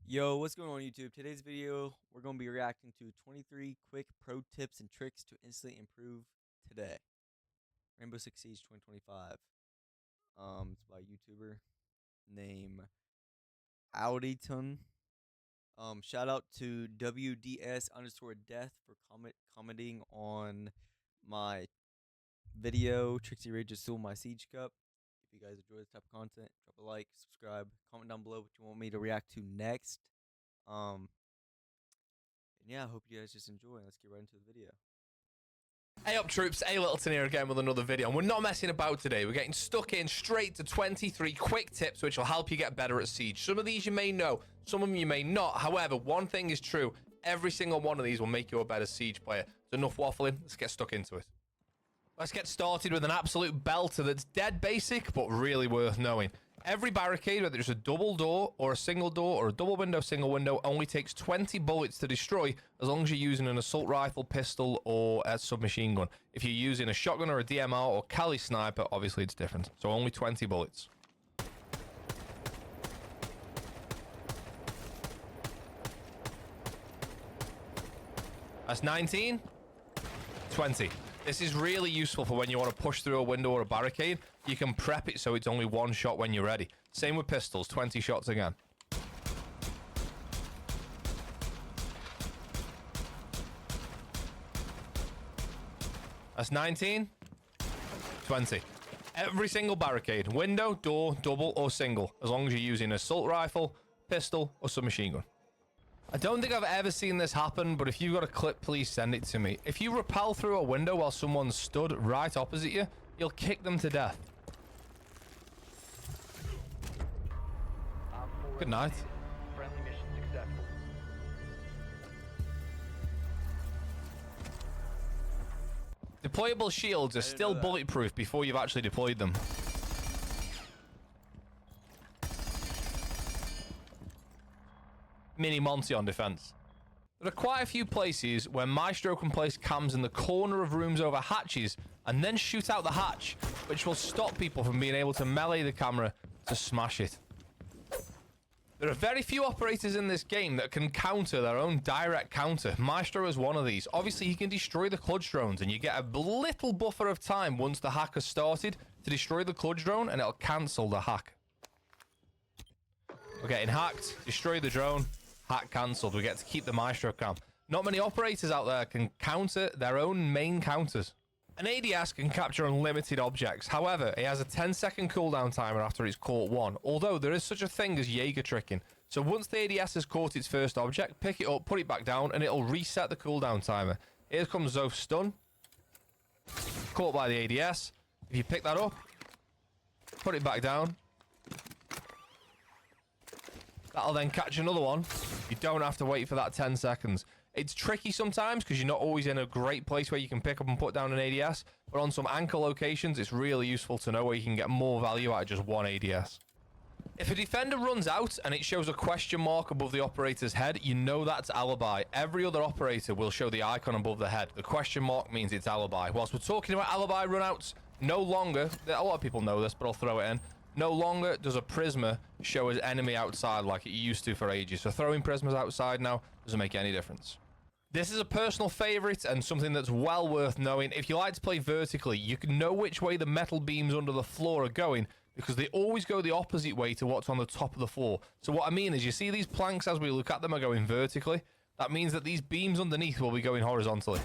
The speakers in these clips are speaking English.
Yo, what's going on YouTube? Today's video, we're going to be reacting to 23 quick pro tips and tricks to instantly improve today. Rainbow Six Siege 2025. It's by a YouTuber named alyttleton. Shout out to WDS_death for commenting on my video, Trixie Rage Stole My Siege Cup. If you guys enjoy this type of content, drop a like, subscribe, comment down below what you want me to react to next. And yeah, I hope you guys just enjoy. Let's get right into the video. Hey up troops, alyttleton here again with another video, and we're not messing about today. We're getting stuck in straight to 23 quick tips which will help you get better at Siege. Some of these you may know, some of them you may not. However, one thing is true, every single one of these will make you a better Siege player. There's enough waffling, let's get stuck into it. Let's get started with an absolute belter that's dead basic, but really worth knowing. Every barricade, whether it's a double door or a single door or a double window, single window, only takes 20 bullets to destroy as long as you're using an assault rifle, pistol, or a submachine gun. If you're using a shotgun or a DMR or Cali sniper, obviously it's different. So only 20 bullets. That's 19. 20. This is really useful for when you want to push through a window or a barricade. You can prep it so it's only one shot when you're ready. Same with pistols, 20 shots again. That's 19. 20. Every single barricade, window, door, double, or single, as long as you're using an assault rifle, pistol, or submachine gun. I don't think I've ever seen this happen, but if you've got a clip, please send it to me. If you rappel through a window while someone's stood right opposite you, you'll kick them to death. Good night. Friendly mission successful. Deployable shields are still bulletproof before you've actually deployed them. Mini Monty on defense. There are quite a few places where Maestro can place cams in the corner of rooms over hatches and then shoot out the hatch, which will stop people from being able to melee the camera to smash it. There are very few operators in this game that can counter their own direct counter. Maestro is one of these. Obviously, he can destroy the clutch drones, and you get a little buffer of time once the hack has started to destroy the clutch drone, and it'll cancel the hack. We're getting hacked, destroy the drone, hack cancelled. We get to keep the Maestro cam. Not many operators out there can counter their own main counters. An ADS can capture unlimited objects. However, it has a 10-second cooldown timer after it's caught one, although there is such a thing as Jaeger tricking. So once the ADS has caught its first object, pick it up, put it back down, and it'll reset the cooldown timer. Here comes Zoph's stun. Caught by the ADS. If you pick that up, put it back down. That'll then catch another one. You don't have to wait for that 10 seconds. It's tricky sometimes because you're not always in a great place where you can pick up and put down an ADS, but on some anchor locations, it's really useful to know where you can get more value out of just one ADS. If a defender runs out and it shows a question mark above the operator's head, you know that's alibi. Every other operator will show the icon above the head. The question mark means it's alibi. Whilst we're talking about alibi runouts, no longer, a lot of people know this, but I'll throw it in. No longer does a Prisma show as enemy outside like it used to for ages. So throwing Prismas outside now doesn't make any difference. This is a personal favorite and something that's well worth knowing. If you like to play vertically, you can know which way the metal beams under the floor are going because they always go the opposite way to what's on the top of the floor. So what I mean is you see these planks as we look at them are going vertically. That means that these beams underneath will be going horizontally.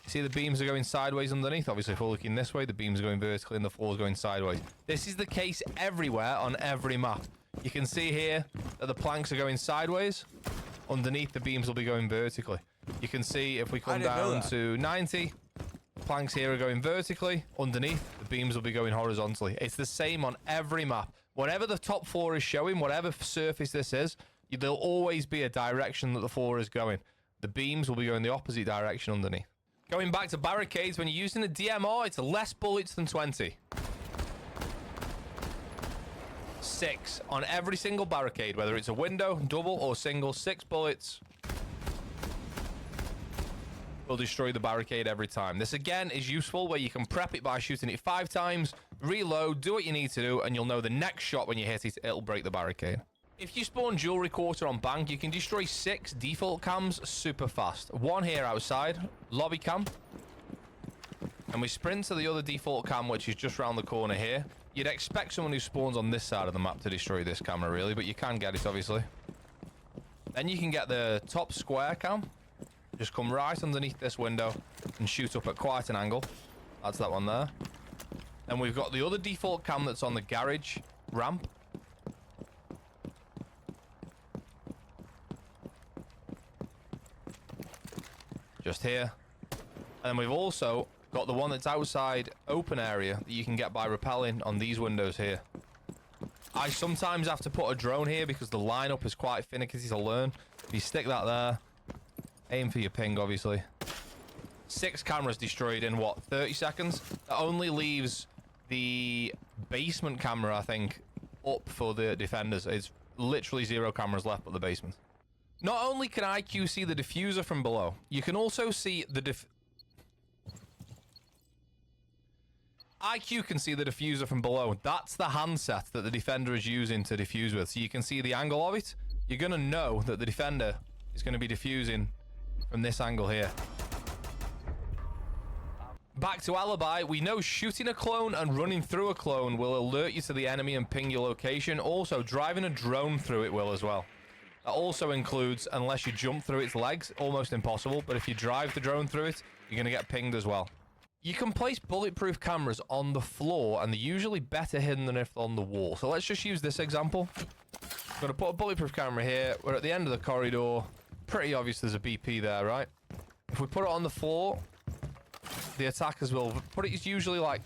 See the beams are going sideways underneath. Obviously, if we're looking this way, the beams are going vertically and the floor is going sideways. This is the case everywhere on every map. You can see here that the planks are going sideways. Underneath, the beams will be going vertically. You can see if we come down to 90, the planks here are going vertically. Underneath, the beams will be going horizontally. It's the same on every map. Whatever the top floor is showing, whatever surface this is, there'll always be a direction that the floor is going. The beams will be going the opposite direction underneath. Going back to barricades, when you're using a DMR, it's less bullets than 20. 6 on every single barricade, whether it's a window, double, or single. 6 bullets will destroy the barricade every time. This again is useful where you can prep it by shooting it 5 times, reload, do what you need to do, and you'll know the next shot when you hit it, it'll break the barricade. If you spawn jewelry quarter on bank, you can destroy 6 default cams super fast. 1 here outside, lobby cam. And we sprint to the other default cam, which is just around the corner here. You'd expect someone who spawns on this side of the map to destroy this camera, really, but you can get it, obviously. Then you can get the top square cam. Just come right underneath this window and shoot up at quite an angle. That's that one there. Then we've got the other default cam that's on the garage ramp. Just here. And then we've also got the one that's outside open area that you can get by rappelling on these windows here. I sometimes have to put a drone here because the lineup is quite finicky to learn. If you stick that there, aim for your ping, obviously. 6 cameras destroyed in, what, 30 seconds? That only leaves the basement camera, I think, up for the defenders. It's literally 0 cameras left but the basement. Not only can IQ see the diffuser from below, you can also see the IQ can see the diffuser from below. That's the handset that the defender is using to defuse with. So you can see the angle of it. You're going to know that the defender is going to be defusing from this angle here. Back to Alibi, we know shooting a clone and running through a clone will alert you to the enemy and ping your location. Also, driving a drone through it will as well. That also includes, unless you jump through its legs, almost impossible. But if you drive the drone through it, you're going to get pinged as well. You can place bulletproof cameras on the floor, and they're usually better hidden than if on the wall. So let's just use this example. I'm going to put a bulletproof camera here. We're at the end of the corridor. Pretty obvious there's a BP there, right? If we put it on the floor, the attackers will put it usually like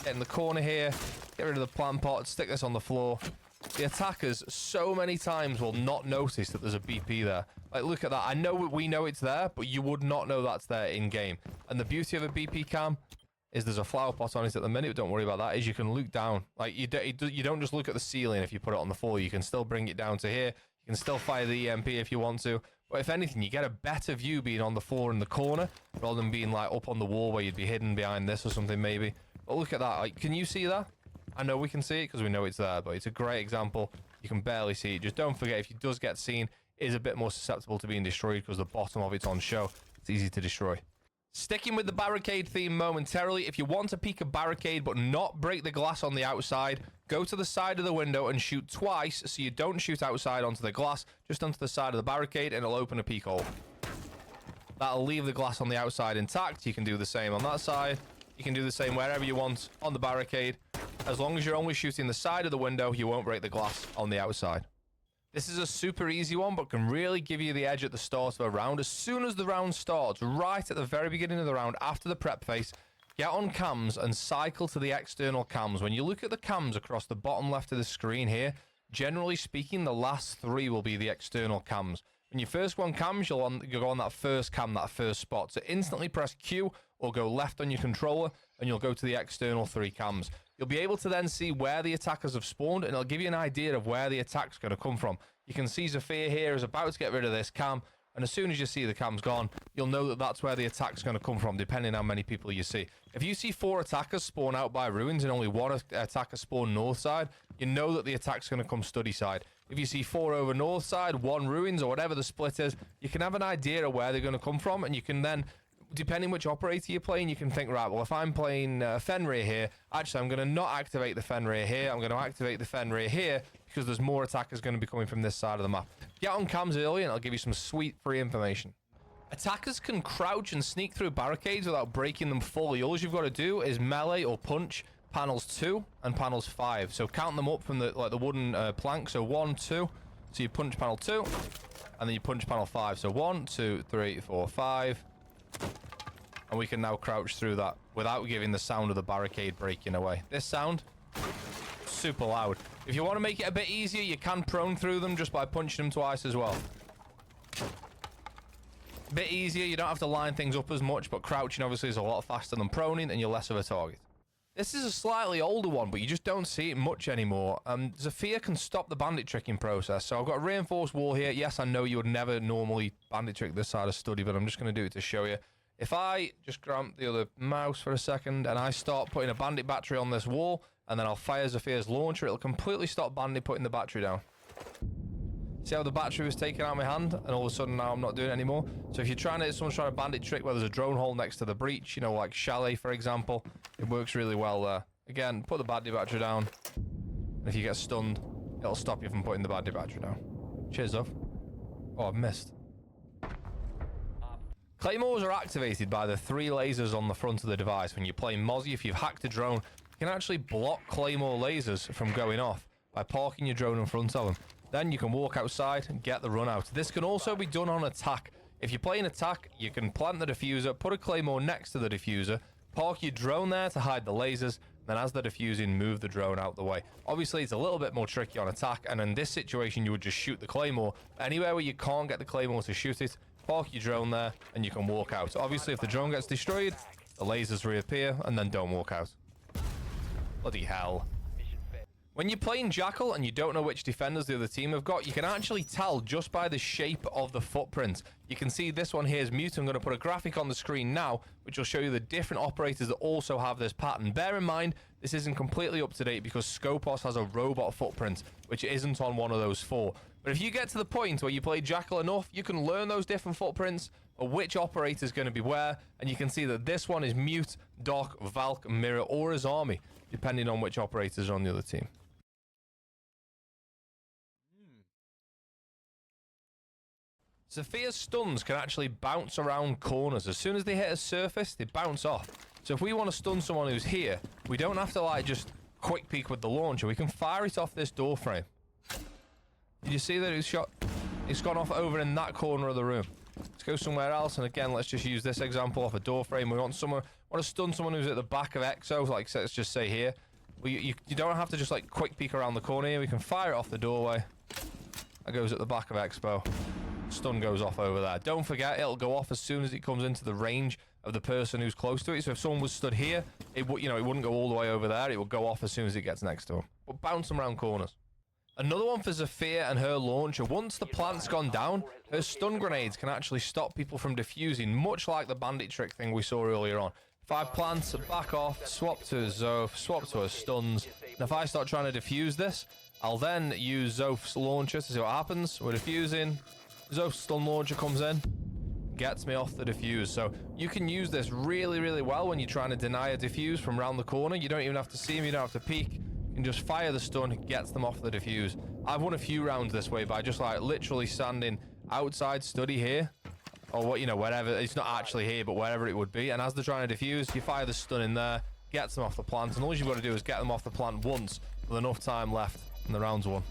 in the corner here, get rid of the plant pot, stick this on the floor. The attackers so many times will not notice that there's a BP there. Like, look at that. I know we know it's there, but you would not know that's there in game. And the beauty of a BP cam is there's a flower pot on it at the minute, but don't worry about that, is you can look down. Like, you don't just look at the ceiling if you put it on the floor. You can still bring it down to here. You can still fire the EMP if you want to. But if anything, you get a better view being on the floor in the corner rather than being like up on the wall where you'd be hidden behind this or something maybe. But look at that. Like, can you see that? I know we can see it because we know it's there, but it's a great example. You can barely see it. Just don't forget, if it does get seen, it is a bit more susceptible to being destroyed because the bottom of it's on show. It's easy to destroy. Sticking with the barricade theme momentarily, if you want to peek a barricade but not break the glass on the outside, go to the side of the window and shoot twice so you don't shoot outside onto the glass, just onto the side of the barricade, and it'll open a peek hole. That'll leave the glass on the outside intact. You can do the same on that side. You can do the same wherever you want on the barricade. As long as you're only shooting the side of the window, you won't break the glass on the outside. This is a super easy one, but can really give you the edge at the start of a round. As soon as the round starts, right at the very beginning of the round, after the prep phase, get on cams and cycle to the external cams. When you look at the cams across the bottom left of the screen here, generally speaking, the last 3 will be the external cams. When you first go on cams, you'll go on that first cam, that first spot. So instantly press Q or go left on your controller, and you'll go to the external 3 cams. You'll be able to then see where the attackers have spawned, and it'll give you an idea of where the attack's going to come from. You can see Zafir here is about to get rid of this cam, and as soon as you see the cam's gone, you'll know that that's where the attack's going to come from, depending on how many people you see. If you see 4 attackers spawn out by ruins and only 1 attacker spawn north side, you know that the attack's going to come study side. If you see 4 over north side, 1 ruins, or whatever the split is, you can have an idea of where they're going to come from, and you can then, depending which operator you're playing, you can think, right, well, if I'm playing Fenrir here, actually, I'm going to not activate the Fenrir here. I'm going to activate the Fenrir here because there's more attackers going to be coming from this side of the map. Get on cams early, and I'll give you some sweet free information. Attackers can crouch and sneak through barricades without breaking them fully. All you've got to do is melee or punch panels 2 and panels 5. So count them up from the wooden plank. So 1, 2. So you punch panel 2, and then you punch panel 5. So 1, 2, 3, 4, 5. And we can now crouch through that without giving the sound of the barricade breaking away. This sound, super loud. If you want to make it a bit easier, you can prone through them just by punching them twice as well. A bit easier, you don't have to line things up as much, but crouching obviously is a lot faster than proning, and you're less of a target. This is a slightly older one, but you just don't see it much anymore. Zafir can stop the bandit tricking process. So I've got a reinforced wall here. Yes, I know you would never normally bandit trick this side of study, but I'm just going to do it to show you. If I just grab the other mouse for a second and I start putting a bandit battery on this wall, and then I'll fire Zafir's launcher, it'll completely stop bandit putting the battery down. See how the battery was taken out of my hand, and all of a sudden now I'm not doing it anymore? So if someone's trying to bandit trick where there's a drone hole next to the breach, you know, like Chalet, for example, it works really well there. Again, put the bandit battery down. And if you get stunned, it'll stop you from putting the bandit battery down. Cheers, Dove. Oh, I've missed. Claymores are activated by the 3 lasers on the front of the device. When you're playing Mozzie, if you've hacked a drone, you can actually block Claymore lasers from going off by parking your drone in front of them. Then you can walk outside and get the run out. This can also be done on attack. If you're playing attack, you can plant the diffuser, put a Claymore next to the diffuser, park your drone there to hide the lasers, then as they're diffusing, move the drone out the way. Obviously, it's a little bit more tricky on attack, and in this situation, you would just shoot the Claymore. Anywhere where you can't get the Claymore to shoot it, park your drone there, and you can walk out. Obviously, if the drone gets destroyed, the lasers reappear, and then don't walk out. Bloody hell. When you're playing Jackal and you don't know which defenders the other team have got, you can actually tell just by the shape of the footprint. You can see this one here is mute. I'm going to put a graphic on the screen now, which will show you the different operators that also have this pattern. Bear in mind, this isn't completely up to date because Scopos has a robot footprint, which isn't on one of those 4. But if you get to the point where you play Jackal enough, you can learn those different footprints or which operator is going to be where, and you can see that this one is mute, Doc, Valk, Mirror, or his army, depending on which operators are on the other team. Sophia's stuns can actually bounce around corners. As soon as they hit a surface, they bounce off. So if we want to stun someone who's here, we don't have to like just quick peek with the launcher. We can fire it off this door frame. Did you see that it was shot? It's gone off over in that corner of the room. Let's go somewhere else, and again, let's just use this example off a door frame. We want to stun someone who's at the back of Exo, like let's just say here. You don't have to just like quick peek around the corner here. We can fire it off the doorway. That goes at the back of Expo. Stun goes off over there. Don't forget, it'll go off as soon as it comes into the range of the person who's close to it. So if someone was stood here, it wouldn't go all the way over there. It would go off as soon as it gets next to them. But bounce them around corners. Another one for Zafir and her launcher. Once the plant's gone down, her stun grenades can actually stop people from defusing, much like the bandit trick thing we saw earlier on. If I plant, back off, swap to a Zoph, swap to her stuns, and if I start trying to defuse this, I'll then use Zoph's launcher to see what happens. We're defusing. Zoph's stun launcher comes in, gets me off the defuse. So you can use this really, really well when you're trying to deny a defuse from around the corner. You don't even have to see him, you don't have to peek. You can just fire the stun, it gets them off the defuse. I've won a few rounds this way by just like literally standing outside study here. Or what, wherever. It's not actually here, but wherever it would be. And as they're trying to defuse, you fire the stun in there, gets them off the plant. And all you've got to do is get them off the plant once with enough time left, and the round's won.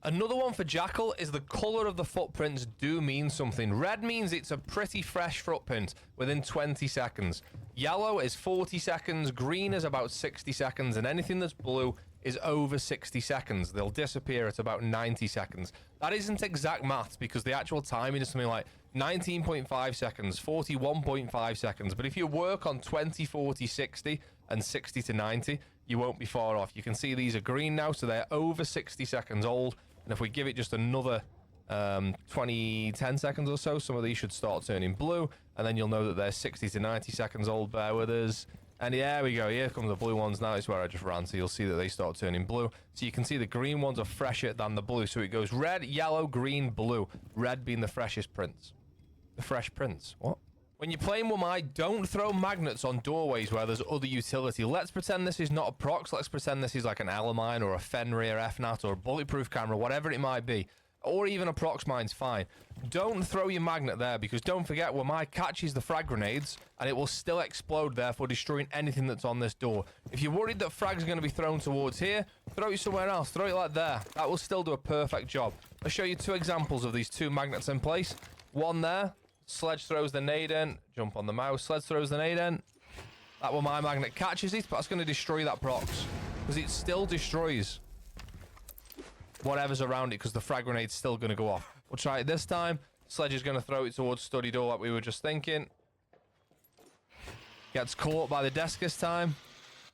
Another one for Jackal is the color of the footprints do mean something. Red means it's a pretty fresh footprint within 20 seconds. Yellow is 40 seconds, green is about 60 seconds, and anything that's blue is over 60 seconds. They'll disappear at about 90 seconds. That isn't exact maths because the actual timing is something like 19.5 seconds, 41.5 seconds. But if you work on 20, 40, 60, and 60 to 90, you won't be far off. You can see these are green now, so they're over 60 seconds old. And if we give it just another 10 seconds or so, some of these should start turning blue. And then you'll know that they're 60 to 90 seconds old. Bear with us. And there we go. Here come the blue ones now. It's where I just ran. So you'll see that they start turning blue. So you can see the green ones are fresher than the blue. So it goes red, yellow, green, blue. Red being the freshest prints. The fresh prints. What? When you're playing Wamai, don't throw magnets on doorways where there's other utility. Let's pretend this is not a prox. Let's pretend this is like an Alamine or a Fenrir FNAT or a bulletproof camera, whatever it might be. Or even a prox mine's fine. Don't throw your magnet there because don't forget, Wamai catches the frag grenades and it will still explode, therefore destroying anything that's on this door. If you're worried that frags are going to be thrown towards here, throw it somewhere else. Throw it like there. That will still do a perfect job. I'll show you 2 examples of these 2 magnets in place. One there. Sledge throws the nade in. Jump on the mouse. Sledge throws the nade in. That one, my magnet catches it, but that's going to destroy that prox. Because it still destroys whatever's around it, because the frag grenade's still going to go off. We'll try it this time. Sledge is going to throw it towards study door like we were just thinking. Gets caught by the desk this time.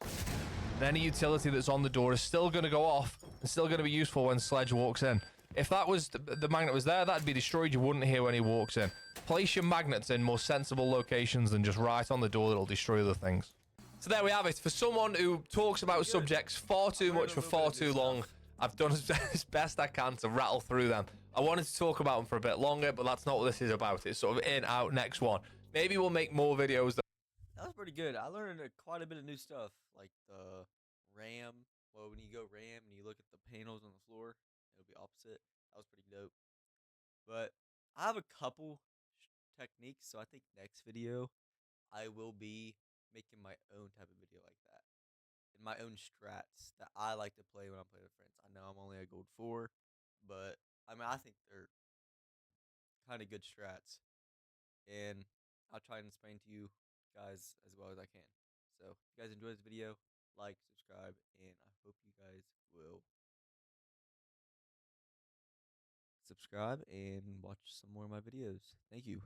And any utility that's on the door is still going to go off and still going to be useful when Sledge walks in. If that was the magnet was there, that'd be destroyed. You wouldn't hear when he walks in. Place your magnets in more sensible locations than just right on the door that'll destroy other things. So there we have it. For someone who talks about subjects far too much for far too long, I've done as best I can to rattle through them. I wanted to talk about them for a bit longer, but that's not what this is about. It's sort of in, out, next one. Maybe we'll make more videos. That was pretty good. I learned quite a bit of new stuff, like the RAM. Well, when you go RAM and you look at the panels on the floor, it'll be opposite. That was pretty dope. But I have a couple techniques, so I think next video I will be making my own type of video like that, and my own strats that I like to play when I'm playing with friends. I know I'm only a gold 4, but I mean I think they're kind of good strats, and I'll try and explain to you guys as well as I can. So, if you guys enjoyed this video, like, subscribe, and I hope you guys will subscribe and watch some more of my videos. Thank you.